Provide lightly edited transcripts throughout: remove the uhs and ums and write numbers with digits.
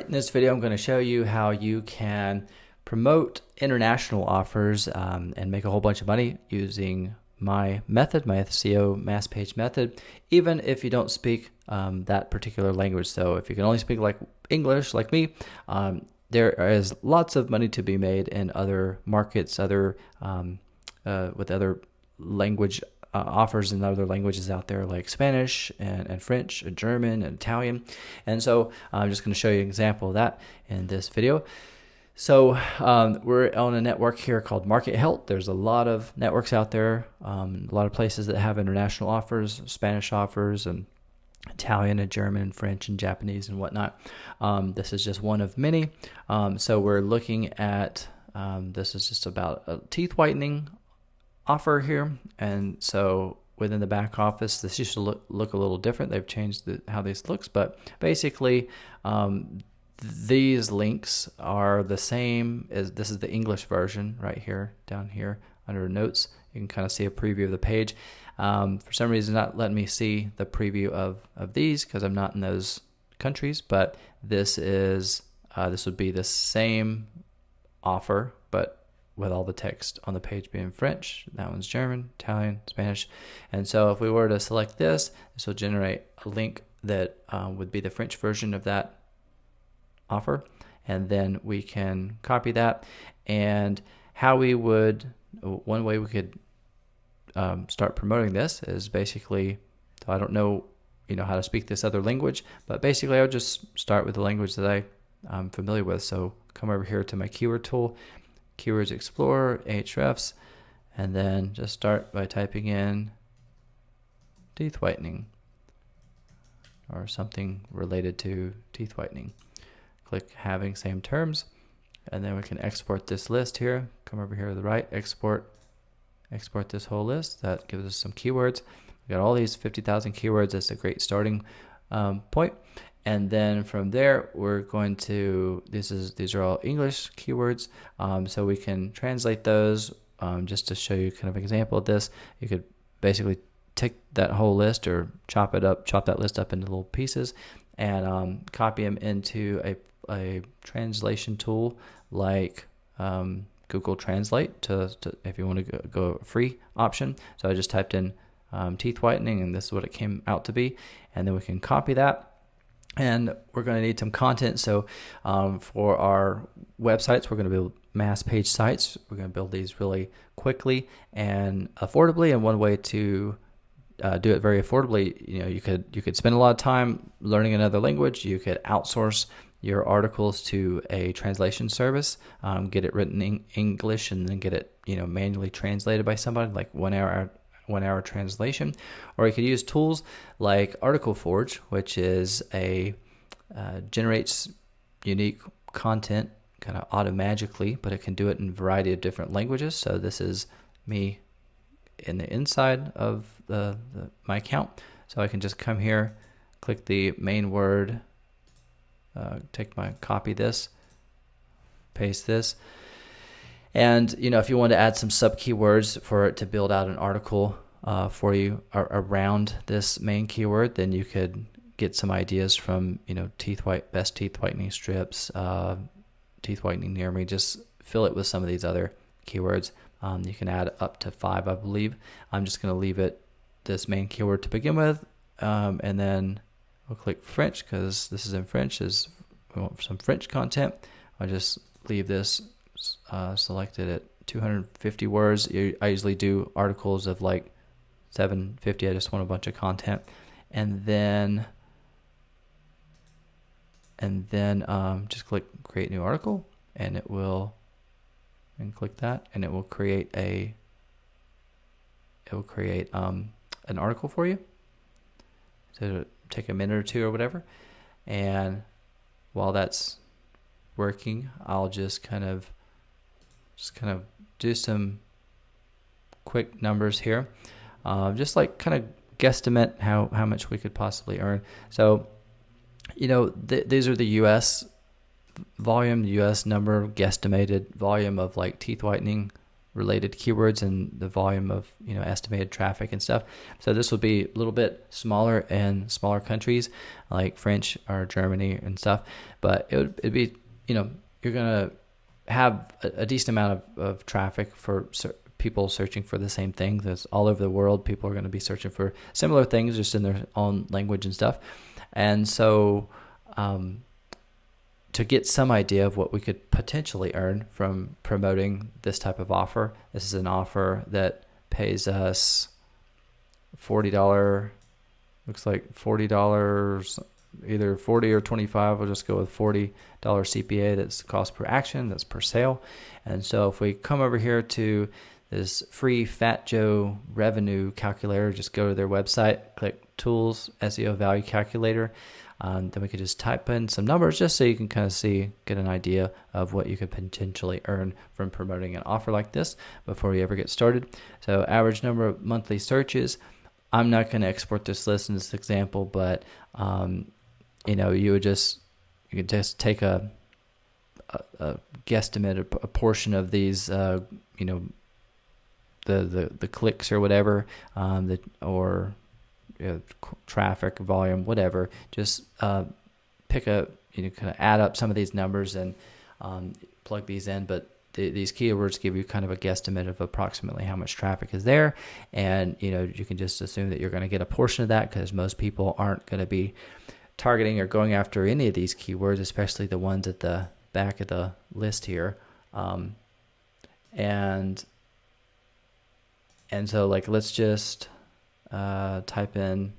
Alright, in this video I'm going to show you how you can promote international offers and make a whole bunch of money using my method, my SEO mass page method, even if you don't speak that particular language. So if you can only speak like English like me, there is lots of money to be made in other markets, with other language offers in other languages out there like Spanish and French and German and Italian. And so I'm just going to show you an example of that in this video. So we're on a network here called Market Health. There's a lot of networks out there, a lot of places that have international offers, Spanish offers, and Italian and German and French and Japanese and whatnot. This is just one of many. So we're looking at, this is just about a teeth whitening offer here. And so within the back office, this used to look a little different. They've changed how this looks, but basically these links are the same as, this is the English version right here, down here under notes. You can kind of see a preview of the page. For some reason, not letting me see the preview of these because I'm not in those countries, but this is, this would be the same offer, but with all the text on the page being French. That one's German, Italian, Spanish. And so if we were to select this will generate a link that would be the French version of that offer. And then we can copy that. And how we would, one way we could start promoting this is basically, so I don't know, how to speak this other language, but basically I would just start with the language that I'm familiar with. So come over here to my keyword tool, Keywords Explorer, Ahrefs, and then just start by typing in teeth whitening or something related to teeth whitening. Click having same terms, and then we can export this list here. Come over here to the right, export this whole list. That gives us some keywords. We got all these 50,000 keywords. That's a great starting point. And then from there, we're going to, these are all English keywords, so we can translate those. Just to show you kind of an example of this, you could basically take that whole list or chop that list up into little pieces and copy them into a translation tool like Google Translate to if you want to go a free option. So I just typed in teeth whitening, and this is what it came out to be. And then we can copy that. And we're going to need some content. So for our websites, we're going to build mass page sites. We're going to build these really quickly and affordably. And one way to do it very affordably, you could spend a lot of time learning another language. You could outsource your articles to a translation service, get it written in English, and then get it manually translated by somebody, like 1 hour translation. Or you could use tools like Article Forge, which is generates unique content kind of automagically, but it can do it in a variety of different languages. So this is me in the inside of my account. So I can just come here, click the main word, copy this, paste this. And if you want to add some sub keywords for it to build out an article for you around this main keyword, then you could get some ideas from best teeth whitening strips, teeth whitening near me. Just fill it with some of these other keywords. You can add up to 5, I believe. I'm just going to leave it this main keyword to begin with, and then we'll click French because this is in French. We want some French content. I'll just leave this selected at 250 words. I usually do articles of like 750. I just want a bunch of content, and then just click create new article, and it will, and click that, and it will create an article for you. So it'll take a minute or two or whatever, and while that's working, I'll just kind of do some quick numbers here, just like kind of guesstimate how much we could possibly earn. So these are the US volume, the US number, guesstimated volume of like teeth whitening related keywords and the volume of estimated traffic and stuff. So this will be a little bit smaller in smaller countries like French or Germany and stuff, but it'd be you're gonna have a decent amount of traffic for people searching for the same thing. That's all over the world. People are going to be searching for similar things just in their own language and stuff. And so to get some idea of what we could potentially earn from promoting this type of offer, this is an offer that pays us $40, looks like $40, either 40 or 25. We'll just go with $40 CPA. That's cost per action, that's per sale. And so if we come over here to this free Fat Joe revenue calculator, just go to their website, click tools, SEO value calculator. Then we could just type in some numbers just so you can kind of get an idea of what you could potentially earn from promoting an offer like this before we ever get started. So average number of monthly searches. I'm not going to export this list in this example, but you could just take a guesstimate, a portion of these, the clicks or whatever, traffic volume, whatever. Just pick kind of add up some of these numbers and plug these in. But these keywords give you kind of a guesstimate of approximately how much traffic is there, and you can just assume that you're going to get a portion of that because most people aren't going to be targeting or going after any of these keywords, especially the ones at the back of the list here. And so let's just type in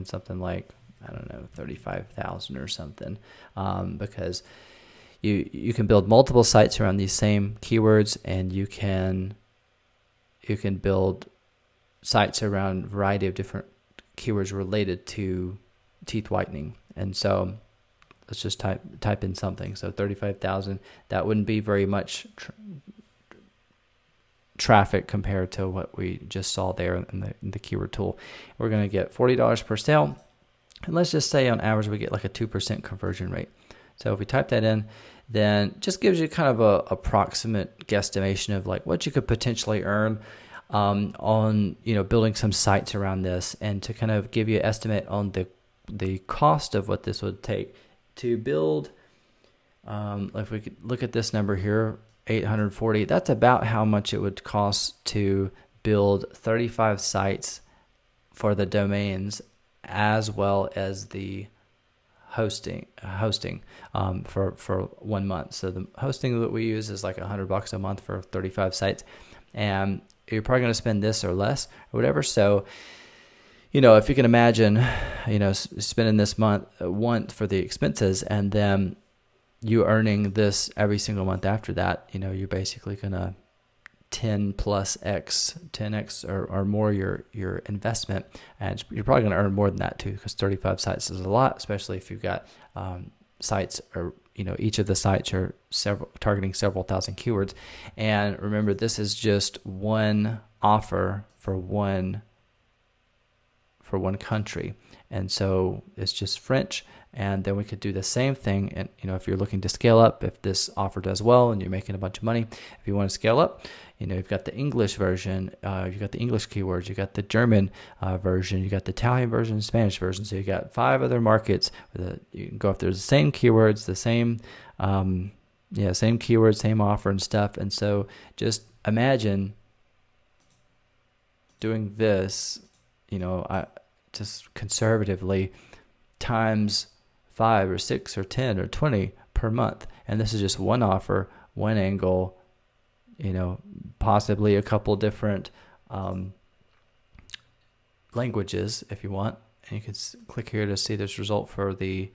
something like, I don't know, 35,000 or something, because you can build multiple sites around these same keywords, and you can build sites around a variety of different keywords related to teeth whitening. And so let's just type in something. So 35,000, that wouldn't be very much traffic compared to what we just saw there in the keyword tool. We're going to get $40 per sale, and let's just say on average we get like a 2% conversion rate. So if we type that in, then just gives you kind of a approximate guesstimation of like what you could potentially earn on building some sites around this, and to kind of give you an estimate on the cost of what this would take to build. If we could look at this number here, 840, that's about how much it would cost to build 35 sites for the domains as well as the hosting for 1 month. So the hosting that we use is like $100 a month for 35 sites, and you're probably going to spend this or less or whatever. So if you can imagine spending this month for the expenses, and then you earning this every single month after that, you're basically gonna 10x or more your investment, and you're probably gonna earn more than that too, because 35 sites is a lot, especially if you've got sites, or each of the sites are targeting several thousand keywords. And remember, this is just one offer for one country, and so it's just French. And then we could do the same thing. And if you're looking to scale up, if this offer does well and you're making a bunch of money, if you want to scale up, you've got the English version, you've got the English keywords, you got the German version, you got the Italian version, Spanish version. So you got 5 other markets you can go after the same keywords, the same same keywords, same offer and stuff. And so just imagine doing this, I just conservatively times 5 or 6 or 10 or 20 per month. And this is just one offer, one angle, possibly a couple different languages if you want. And you can click here to see this result for the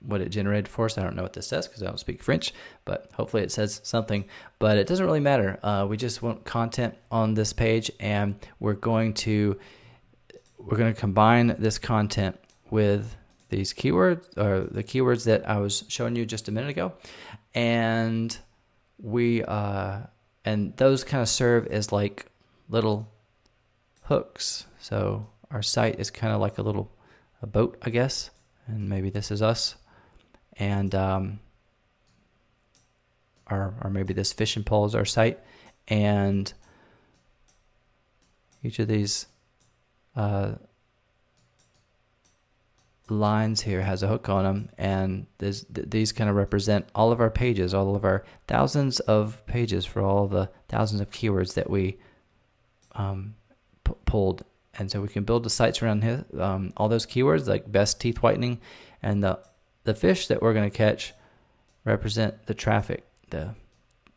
what it generated for us. I don't know what this says because I don't speak French, but hopefully it says something. But it doesn't really matter. We just want content on this page, and we're going to combine this content with these keywords, or the keywords that I was showing you just a minute ago, and and those kind of serve as like little hooks. So our site is kind of like a boat, I guess, and maybe this is us, and or maybe this fishing pole is our site, and each of these lines here has a hook on them, and these kind of represent all of our pages, all of our thousands of pages for all the thousands of keywords that we pulled. And so we can build the sites around here, all those keywords like best teeth whitening, and the fish that we're going to catch represent the traffic.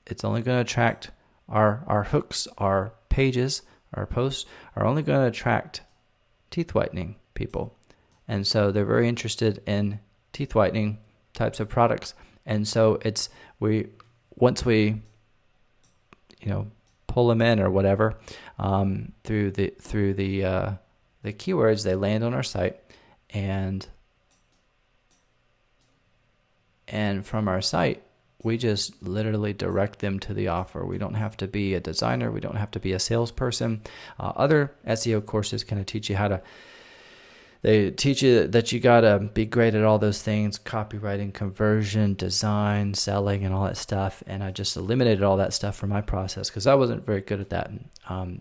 It's only going to attract our hooks, our pages, our posts are only going to attract teeth whitening people. And so they're very interested in teeth whitening types of products. And so once we pull them in or whatever through the keywords, they land on our site, and from our site we just literally direct them to the offer. We don't have to be a designer. We don't have to be a salesperson. Other SEO courses kind of teach you they teach you that you got to be great at all those things: copywriting, conversion, design, selling, and all that stuff. And I just eliminated all that stuff from my process because I wasn't very good at that.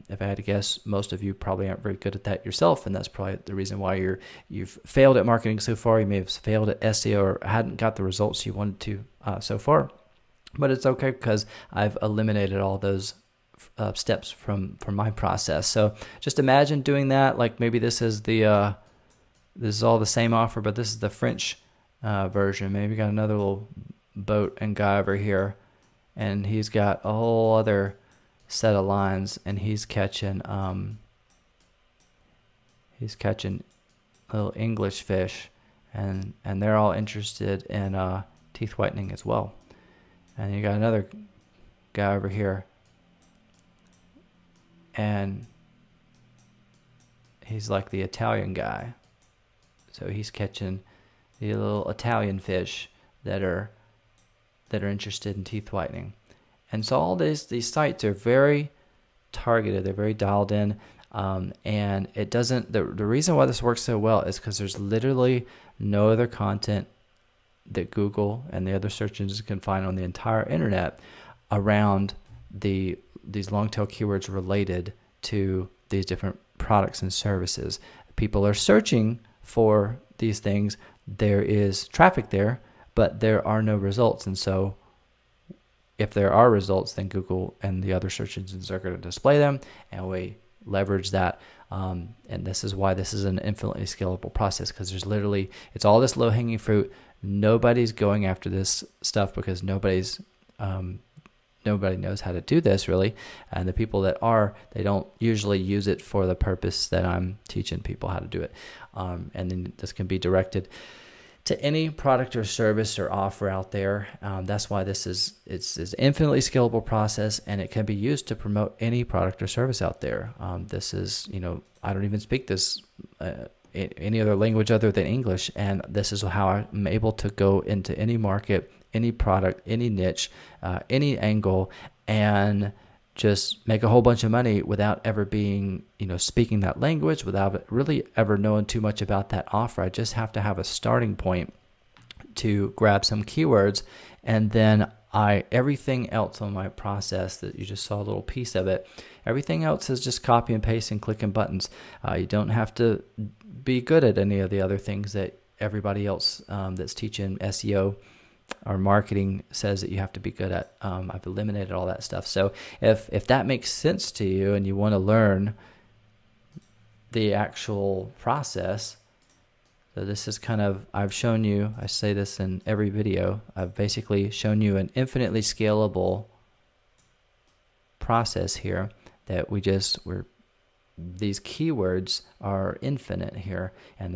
If I had to guess, most of you probably aren't very good at that yourself, and that's probably the reason why you've failed at marketing so far. You may have failed at SEO or hadn't got the results you wanted to so far. But it's okay because I've eliminated all those steps from my process. So just imagine doing that. Like maybe this is this is all the same offer, but this is the French version. Maybe got another little boat and guy over here, and he's got a whole other set of lines, and he's catching little English fish, and they're all interested in teeth whitening as well. And you got another guy over here, and he's like the Italian guy. So he's catching the little Italian fish that are interested in teeth whitening. And so all these sites are very targeted. They're very dialed in. And it doesn't, the reason why this works so well is because there's literally no other content that Google and the other search engines can find on the entire internet around these long tail keywords related to these different products and services. People are searching for these things. There is traffic there, but there are no results. And so if there are results, then Google and the other search engines are going to display them, and we leverage that. And this is why this is an infinitely scalable process, because it's all this low hanging fruit. Nobody's going after this stuff because nobody knows how to do this really. And the people that are, they don't usually use it for the purpose that I'm teaching people how to do it. And then this can be directed to any product or service or offer out there. That's why it's an infinitely scalable process, and it can be used to promote any product or service out there. This is, I don't even speak this any other language other than English, and this is how I'm able to go into any market, any product, any niche, any angle, and just make a whole bunch of money without ever being, speaking that language, without really ever knowing too much about that offer. I just have to have a starting point to grab some keywords, and then everything else on my process that you just saw a little piece of it, everything else is just copy and paste and clicking buttons. You don't have to be good at any of the other things that everybody else that's teaching SEO or marketing says that you have to be good at. I've eliminated all that stuff. So if that makes sense to you and you want to learn the actual process, so this is I've shown you, I say this in every video, I've basically shown you an infinitely scalable process here that these keywords are infinite here, and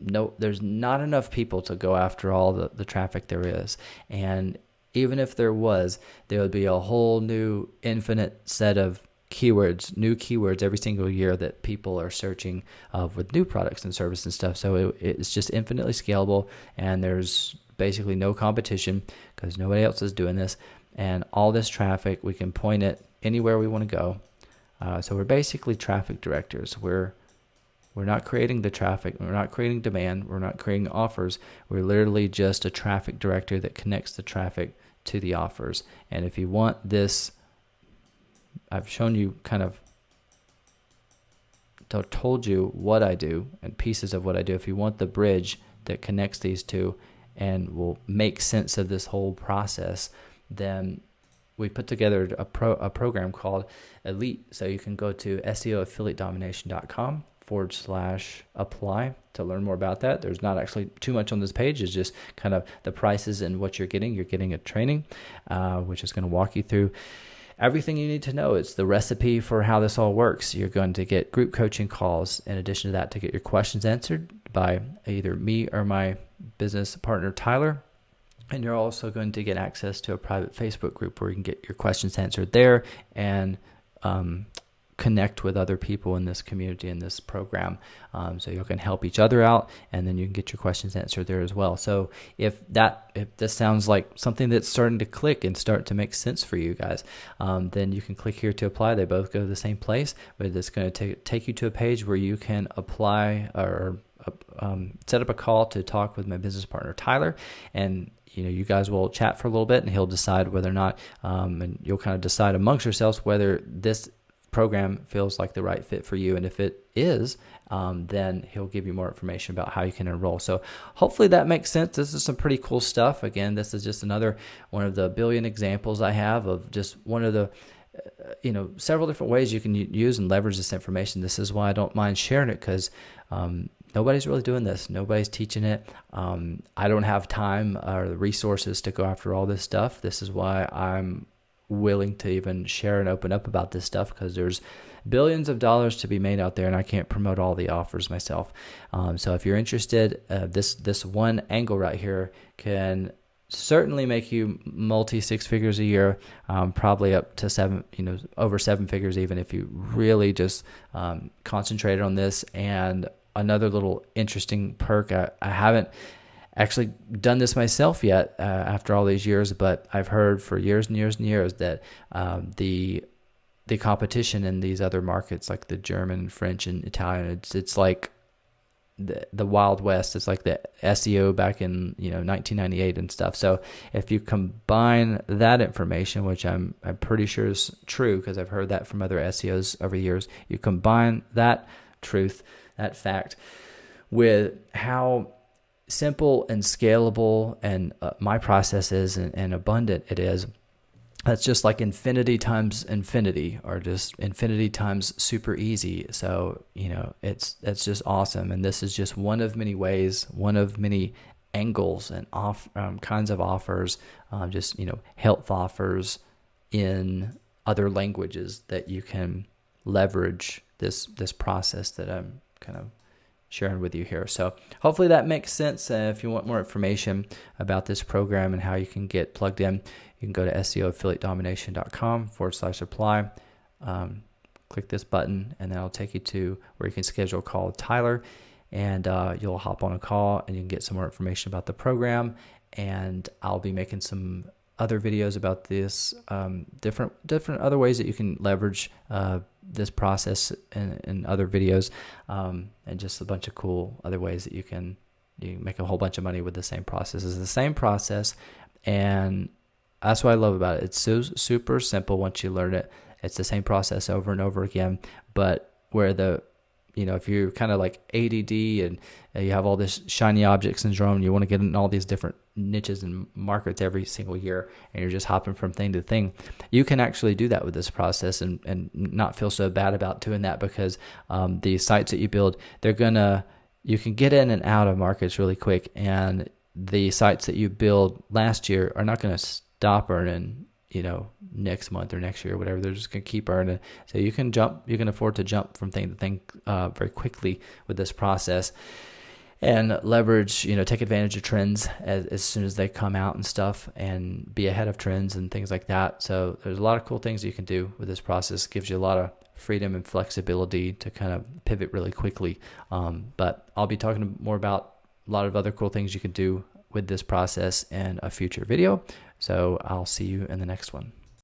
there's not enough people to go after all the traffic there is. And even if there was, there would be a whole new infinite set of keywords, new keywords every single year that people are searching with new products and services and stuff. So it's just infinitely scalable, and there's basically no competition because nobody else is doing this. And all this traffic, we can point it anywhere we want to go. So we're basically traffic directors. We're not creating the traffic. We're not creating demand. We're not creating offers. We're literally just a traffic director that connects the traffic to the offers. And if you want this, I've shown you kind of told you what I do and pieces of what I do. If you want the bridge that connects these two and will make sense of this whole process, then we put together a program called Elite. So you can go to SEOaffiliatedomination.com/apply to learn more about that. There's not actually too much on this page. It's just kind of the prices and what you're getting. You're getting a training, which is going to walk you through everything you need to know. It's the recipe for how this all works. You're going to get group coaching calls in addition to that to get your questions answered by either me or my business partner, Tyler. And you're also going to get access to a private Facebook group where you can get your questions answered there and connect with other people in this community, in this program. So you can help each other out, and then you can get your questions answered there as well. So if this sounds like something that's starting to click and start to make sense for you guys, then you can click here to apply. They both go to the same place, but it's going to take you to a page where you can apply or set up a call to talk with my business partner, Tyler, and you guys will chat for a little bit, and he'll decide whether or not, and you'll kind of decide amongst yourselves whether this program feels like the right fit for you. And if it is, then he'll give you more information about how you can enroll. So hopefully that makes sense. This is some pretty cool stuff. Again, this is just another one of the billion examples I have of just one of the several different ways you can use and leverage this information. This is why I don't mind sharing it, because nobody's really doing this. Nobody's teaching it. I don't have time or the resources to go after all this stuff. This is why I'm willing to even share and open up about this stuff, because there's billions of dollars to be made out there, and I can't promote all the offers myself. So if you're interested, this one angle right here can certainly make you multi-six figures a year, probably up to over seven figures even, if you really just concentrated on this. And another little interesting perk, I haven't actually done this myself yet after all these years, but I've heard for years and years and years that the competition in these other markets, like the German, French, and Italian, it's like the Wild West. It's like the SEO back in 1998 and stuff. So if you combine that information, which I'm pretty sure is true because I've heard that from other SEOs over the years, you combine that truth, that fact, with how simple and scalable and my process is and abundant it is. That's just like infinity times infinity, or just infinity times super easy. So it's just awesome. And this is just one of many ways, one of many angles and kinds of offers, just health offers in other languages that you can leverage this process that I'm kind of sharing with you here. So hopefully that makes sense. If you want more information about this program and how you can get plugged in, you can go to SEOaffiliatedomination.com/apply. Click this button, and then it'll take you to where you can schedule a call with Tyler, and you'll hop on a call and you can get some more information about the program. And I'll be making some other videos about this, different other ways that you can leverage this process in other videos, and just a bunch of cool other ways that you can make a whole bunch of money with the same process. It's the same process, and that's what I love about it. It's so super simple once you learn it. It's the same process over and over again, but where if you're kind of like ADD and you have all this shiny object syndrome, you want to get in all these different niches and markets every single year, and you're just hopping from thing to thing, you can actually do that with this process and not feel so bad about doing that, because the sites that you build, you can get in and out of markets really quick, and the sites that you build last year are not going to stop earning next month or next year or whatever. They're just going to keep earning. So you can afford to jump from thing to thing very quickly with this process, and leverage, take advantage of trends as soon as they come out and stuff, and be ahead of trends and things like that. So there's a lot of cool things you can do with this process. It gives you a lot of freedom and flexibility to kind of pivot really quickly. But I'll be talking more about a lot of other cool things you can do with this process in a future video. So I'll see you in the next one.